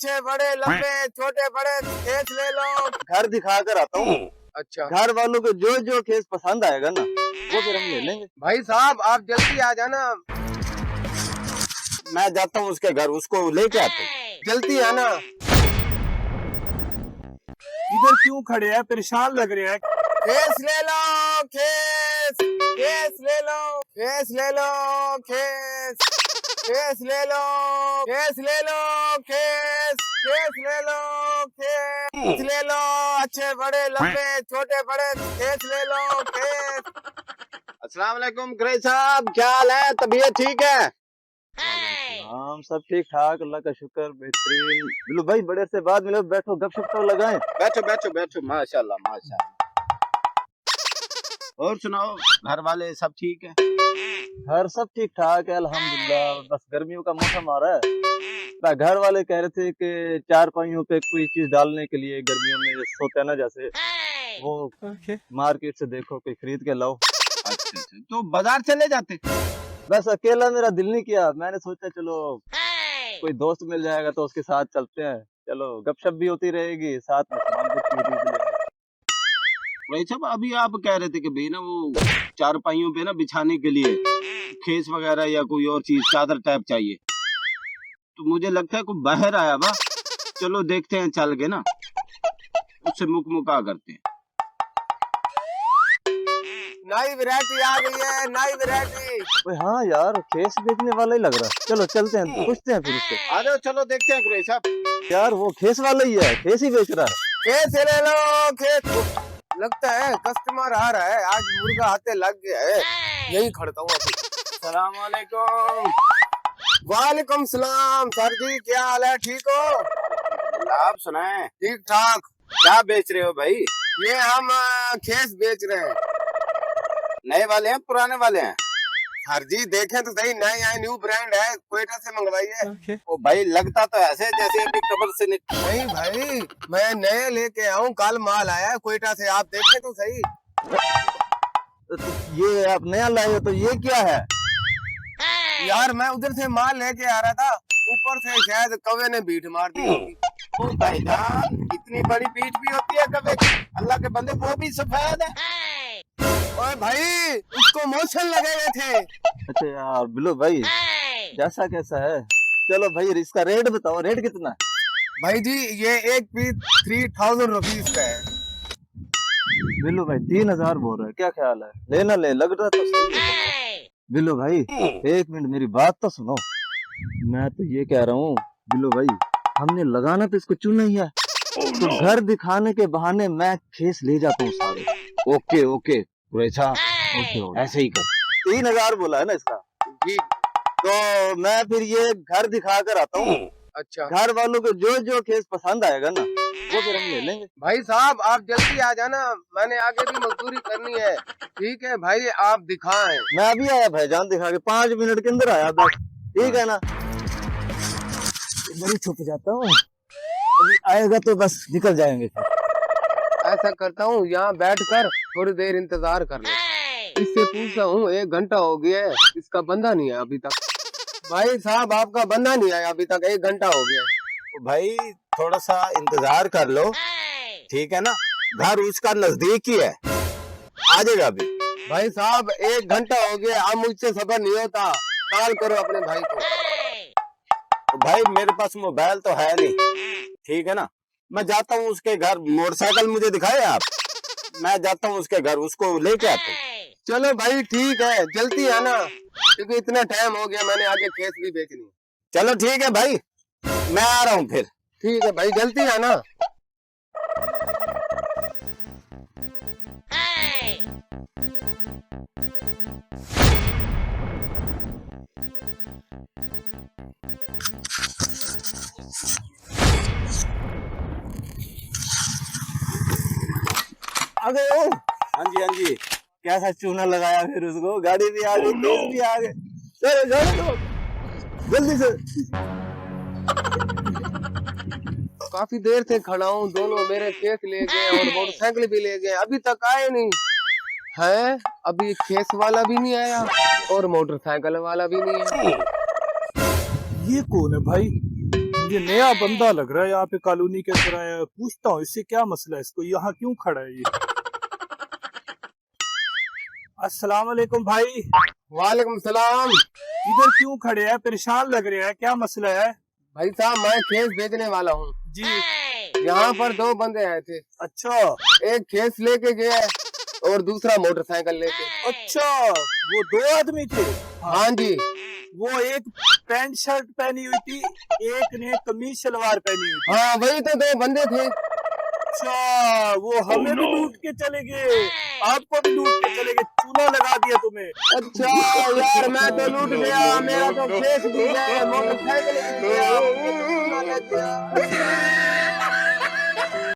अच्छे बड़े लंबे छोटे बड़े केस ले लो। घर दिखा कर आता हूँ। अच्छा घर वालों को जो जो केस पसंद आएगा ना वो फिर हम ले लेंगे। भाई साहब आप जल्दी आ जाना, मैं जाता हूँ उसके घर, उसको लेके आता हूँ। जल्दी आना। इधर क्यों खड़े हैं, परेशान लग रहे हैं। केस ले लो केस, केस ले लो, केस ले लो, केस, केस ले लो, केस ले लो, केस, केस ले लो, केस ले लो। अच्छे बड़े लंबे छोटे बड़े केस ले लो, केस। अस्सलाम वालेकुम ग्रे साहब, क्या हाल है? तबीयत ठीक है? हम सब ठीक ठाक, अल्लाह का शुक्र, बेहतरीन। बिल्लू भाई बड़े से बाद मिलो, बैठो गपशप तो लगाएं। बैठो बैठो बैठो, माशाल्लाह माशाल्लाह। और सुनाओ, घर वाले सब ठीक है? घर सब ठीक ठाक है अल्हम्दुलिल्लाह, बस गर्मियों का मौसम आ रहा है। घर वाले कह रहे थे कि चार पाइयों पे कोई चीज डालने के लिए गर्मियों में सोते हैं ना, जैसे वो मार्केट से देखो कोई खरीद के लाओ। अच्छा अच्छा, तो बाजार चले जाते। बस अकेला मेरा दिल नहीं किया, मैंने सोचा चलो कोई दोस्त मिल जाएगा तो उसके साथ चलते हैं, चलो गपशप भी होती रहेगी, साथ में सामान भी खरीद लेंगे। भाई साहब, अभी आप कह रहे थे कि भाई ना वो चार पाइयों पे ना बिछाने के लिए खेस वगैरह या कोई और चीज चादर टाइप चाहिए, तो मुझे लगता है कोई बाहर आया बा। चलो देखते हैं, चल के ना उससे मुका करते हैं। नई वैरायटी आ गई है, नई वैरायटी। ओए हाँ यार, केस बेचने वाला ही लग रहा है। चलो चलते हैं, पूछते हैं फिर उससे। आ जाओ, चलो देखते हैं गुरु साहब। यार वो केस वाला ही है, केस ही बेच रहा है। केस ले लो केस। लगता है कस्टमर आ रहा है, आज मुर्गा हाथे लग गया है, यही खड़ता हूँ अभी। सलाम वालेकुम। वालेकुम सलाम। सर जी क्या हाल है, ठीक हो? आप सुनाए, ठीक ठाक। क्या बेच रहे हो भाई? ये हम केस बेच रहे हैं। नए वाले हैं पुराने वाले हैं? सर जी देखें तो सही, नए आए, न्यू ब्रांड है, क्वेटा से मंगवाई है। ओ भाई, लगता तो ऐसे जैसे अभी कब्र से नहीं भाई, मैं नए लेके आऊँ, कल माल आया है क्वेटा से, आप देखें तो सही। तो ये आप नया लाए हो, तो ये क्या है? यार मैं उधर से माल लेके आ रहा था, ऊपर से शायद कौवे ने बीट मार दी होगी। ओ भाईजान, इतनी बड़ी पीठ भी होती है कभी? अल्लाह के बंदे, वो भी सफेद है। ओए भाई, उसको मोशन लगे हुए थे। अच्छा यार बिल्लू भाई, जैसा कैसा है। चलो भाई इसका रेट बताओ, रेट कितना है? भाई जी ये एक पीस 3000 रुपीज का है। बिल्लू भाई 3000 बोल रहा है, क्या ख्याल है? लेना ले, लग रहा तो सही है। बिल्लू भाई एक मिनट मेरी बात तो सुनो, मैं तो ये कह रहा हूँ बिल्लू भाई, हमने लगाना तो इसको चुना ही है, तो घर दिखाने के बहाने मैं केस ले जाता हूँ सारे। ओके ओके वैसा ओके ऐसे ही कर। 3000 बोला है ना इसका जी। तो मैं फिर ये घर दिखा कर आता हूँ। अच्छा घर वालों को जो जो केस पसंद आएगा ना वो फिर हम ले लेंगे। भाई साहब आप जल्दी आ जाना, मैंने आगे भी मजदूरी करनी है। ठीक है भाई, आप दिखाएं। मैं अभी आया भाईजान, दिखा के 5 मिनट के अंदर आया बस, ठीक है ना? इधर ही छुप जाता हूँ, अभी आएगा तो बस निकल जाएंगे फिर। ऐसा करता हूँ, यहाँ बैठ कर थोड़ी देर इंतजार कर ले। इससे पूछता हूँ, 1 घंटा हो गया है, इसका बंदा नहीं है अभी तक। भाई साहब आपका बंदा नहीं आया अभी तक, 1 घंटा हो गया है। भाई थोड़ा सा इंतजार कर लो, ठीक है ना? घर उसका नजदीक ही है, आ जाएगा अभी। भाई साहब 1 घंटा हो गया, अब मुझसे सबर नहीं होता, कॉल करो अपने भाई को। तो भाई मेरे पास मोबाइल तो है नहीं, ठीक है ना? मैं जाता हूँ उसके घर, मोटरसाइकिल मुझे दिखाए आप, मैं जाता हूँ उसके घर, उसको लेके आता हूँ। चलो भाई ठीक है, जल्दी आना, क्योंकि इतना टाइम हो गया, मैंने आगे केस भी बेचनी है। चलो ठीक है भाई, मैं आ रहा हूँ फिर। ठीक है भाई, जल्दी आना। आ गए हो? हाँ जी हाँ जी। कैसा चूना लगाया फिर उसको, गाड़ी भी आ गई, केस भी आ गए। चलो चलो जल्दी से। काफी देर से खड़ा हूँ, दोनों मेरे केस ले गए और मोटरसाइकिल भी ले गए, अभी तक आए नहीं है। अभी केस वाला भी नहीं आया और मोटरसाइकिल वाला भी नहीं है। ये कौन है भाई? ये नया बंदा लग रहा है यहाँ पे कॉलोनी के तरह। पूछता हूँ इससे क्या मसला है, इसको यहाँ क्यों खड़ा है ये। अस्सलाम वालेकुम भाई। वालेकुम सलाम। इधर क्यों खड़े हैं, परेशान लग रहे हैं, क्या मसला है? भाई साहब मैं खेस बेचने वाला हूँ जी। यहाँ पर दो बंदे आए थे। अच्छा एक खेस लेके गया और दूसरा मोटरसाइकिल लेके। अच्छा, वो दो आदमी थे। हाँ जी। वो एक पैंट शर्ट पहनी हुई थी, एक ने कमीज सलवार पहनी हुई थी। हाँ वही तो दो बंदे थे। अच्छा, वो हमें भी लूट के चले गए, आपको भी लूट के चले गए, चूना लगा दिया तुम्हें। अच्छा यार मैं तो लूट गया, मेरा तो खेस भी गया, मोटरसाइकिल भी गया, मुझे तो चूना लग गया।